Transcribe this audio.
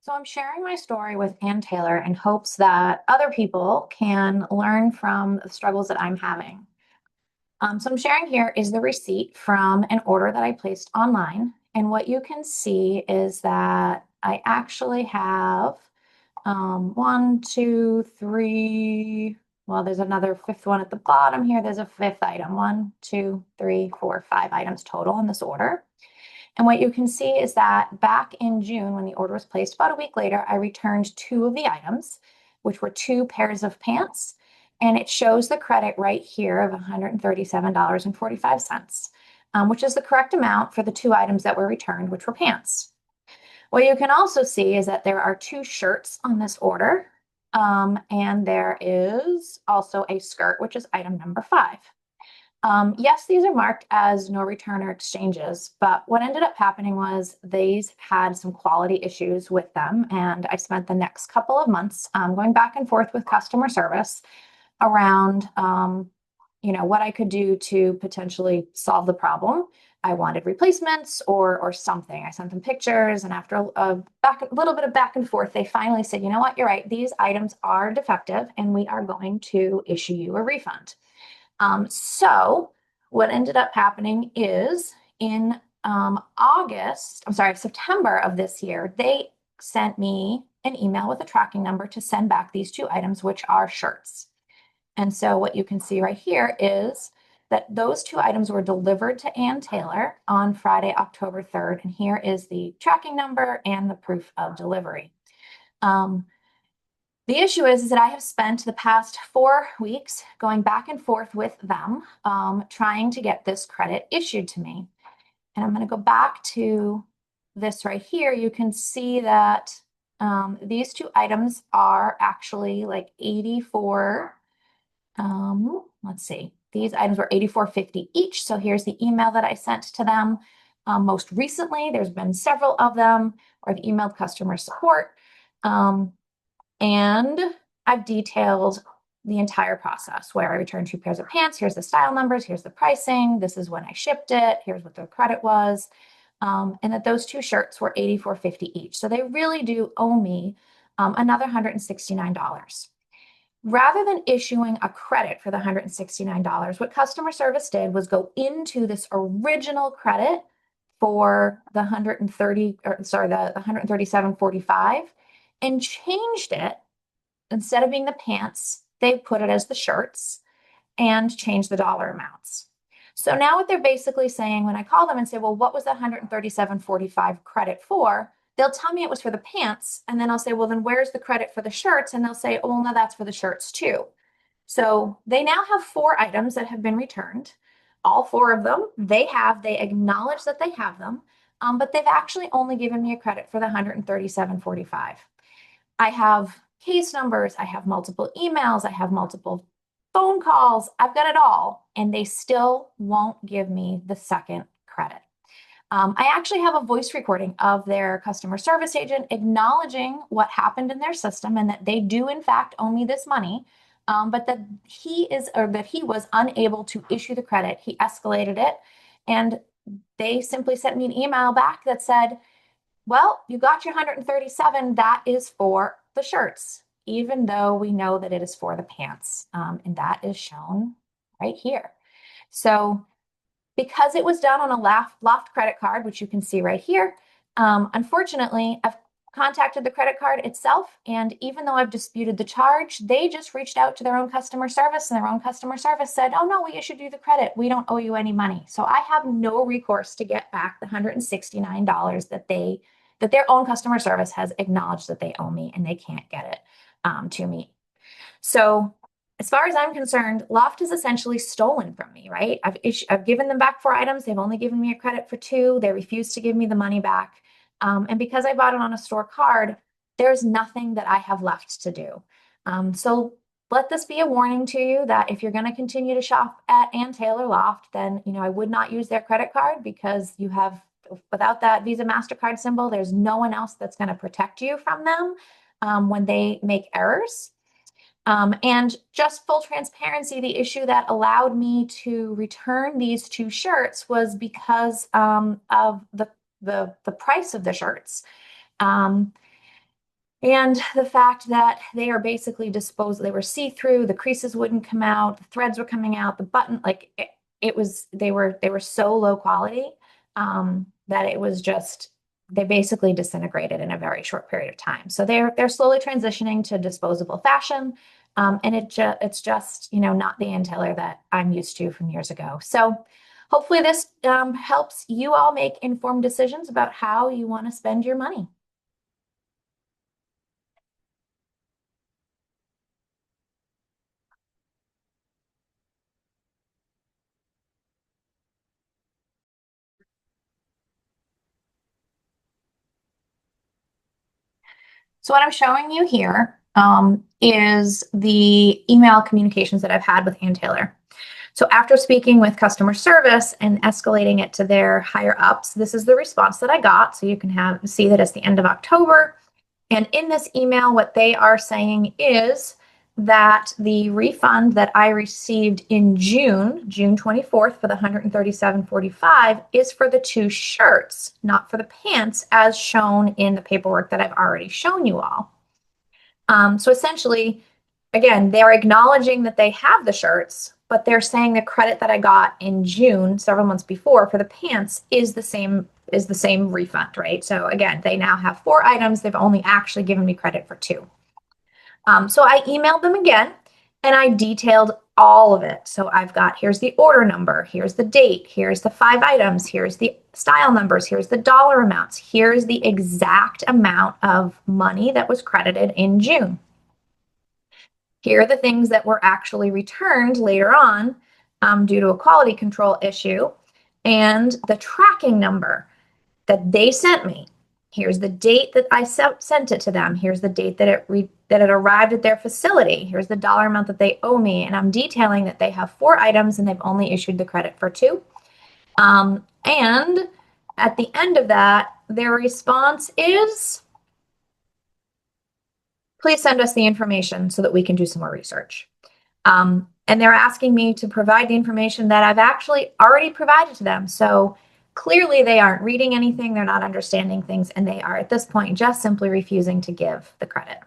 So I'm sharing my story with Ann Taylor in hopes that other people can learn from the struggles that I'm having. So I'm sharing here is the receipt from an order that I placed online. And what you can see is that I actually have one, two, three. Well, there's another fifth one at the bottom here. There's a fifth item. One, two, three, four, five items total in this order. And what you can see is that back in June, when the order was placed, about a week later, I returned two of the items, which were two pairs of pants. And it shows the credit right here of $137.45, which is the correct amount for the two items that were returned, which were pants. What you can also see is that there are two shirts on this order, and there is also a skirt, which is item number 5. Yes, these are marked as no return or exchanges, but what ended up happening was these had some quality issues with them, and I spent the next couple of months going back and forth with customer service around, what I could do to potentially solve the problem. I wanted replacements or something. I sent them pictures, and after a little bit of back and forth, they finally said, "You know what? You're right. These items are defective, and we are going to issue you a refund." So what ended up happening is in September of this year, they sent me an email with a tracking number to send back these two items, which are shirts. And so what you can see right here is that those two items were delivered to Ann Taylor on Friday, October 3rd. And here is the tracking number and the proof of delivery. Um, the issue is that I have spent the past 4 weeks going back and forth with them, trying to get this credit issued to me. And I'm going to go back to this right here. You can see that these two items are actually like 84. Let's see. These items were 84.50 each. So here's the email that I sent to them. Most recently, there's been several of them, or I've emailed customer support. And I've detailed the entire process where I returned two pairs of pants. Here's the style numbers. Here's the pricing. This is when I shipped it. Here's what the credit was. And that those two shirts were $84.50 each. So they really do owe me another $169. Rather than issuing a credit for the $169, what customer service did was go into this original credit for the 130, or sorry, the 137.45 and changed it. Instead of being the pants, they put it as the shirts and changed the dollar amounts. So now what they're basically saying when I call them and say, well, what was the 137.45 credit for? They'll tell me it was for the pants. And then I'll say, well, then where's the credit for the shirts? And they'll say, oh, well, no, that's for the shirts too. So they now have 4 items that have been returned. All 4 of them, they acknowledge that they have them, but they've actually only given me a credit for the 137.45. I have case numbers, I have multiple emails, I have multiple phone calls, I've got it all, and they still won't give me the second credit. I actually have a voice recording of their customer service agent acknowledging what happened in their system and that they do in fact owe me this money, but that he was unable to issue the credit. He escalated it, and they simply sent me an email back that said, well, you got your 137. That is for the shirts, even though we know that it is for the pants. And that is shown right here. So because it was done on a Loft credit card, which you can see right here, unfortunately, I've contacted the credit card itself. And even though I've disputed the charge, they just reached out to their own customer service, and their own customer service said, oh, no, we issued you the credit. We don't owe you any money. So I have no recourse to get back the $169 that their own customer service has acknowledged that they owe me, and they can't get it to me. So as far as I'm concerned, Loft is essentially stolen from me, right? I've given them back 4 items. They've only given me a credit for 2. They refuse to give me the money back. And because I bought it on a store card, there's nothing that I have left to do. So let this be a warning to you that if you're going to continue to shop at Ann Taylor Loft, then, I would not use their credit card, because without that Visa MasterCard symbol, there's no one else that's going to protect you from them when they make errors. And just full transparency, the issue that allowed me to return these 2 shirts was because of the price of the shirts. And the fact that they are basically disposed, they were see-through, the creases wouldn't come out, the threads were coming out, the button, like it was, they were so low quality that it was just, they basically disintegrated in a very short period of time. So they're slowly transitioning to disposable fashion. And it's just, not the Ann Taylor that I'm used to from years ago. So hopefully this helps you all make informed decisions about how you want to spend your money. So what I'm showing you here is the email communications that I've had with Ann Taylor. So after speaking with customer service and escalating it to their higher ups, this is the response that I got. So you can see that it's the end of October. And in this email, what they are saying is that the refund that I received in June 24th for the 137.45 is for the two shirts, not for the pants as shown in the paperwork that I've already shown you all. So essentially, again, they're acknowledging that they have the shirts, but they're saying the credit that I got in June, several months before, for the pants is the same refund, right? So again, they now have 4 items. They've only actually given me credit for 2. So I emailed them again and I detailed all of it. So I've got, here's the order number, here's the date, here's the 5 items, here's the style numbers, here's the dollar amounts, here's the exact amount of money that was credited in June. Here are the things that were actually returned later on due to a quality control issue, and the tracking number that they sent me. Here's the date that I sent it to them. Here's the date that it arrived at their facility. Here's the dollar amount that they owe me. And I'm detailing that they have 4 items and they've only issued the credit for 2. And at the end of that, their response is, please send us the information so that we can do some more research. And they're asking me to provide the information that I've actually already provided to them. So clearly they aren't reading anything, they're not understanding things, and they are at this point just simply refusing to give the credit.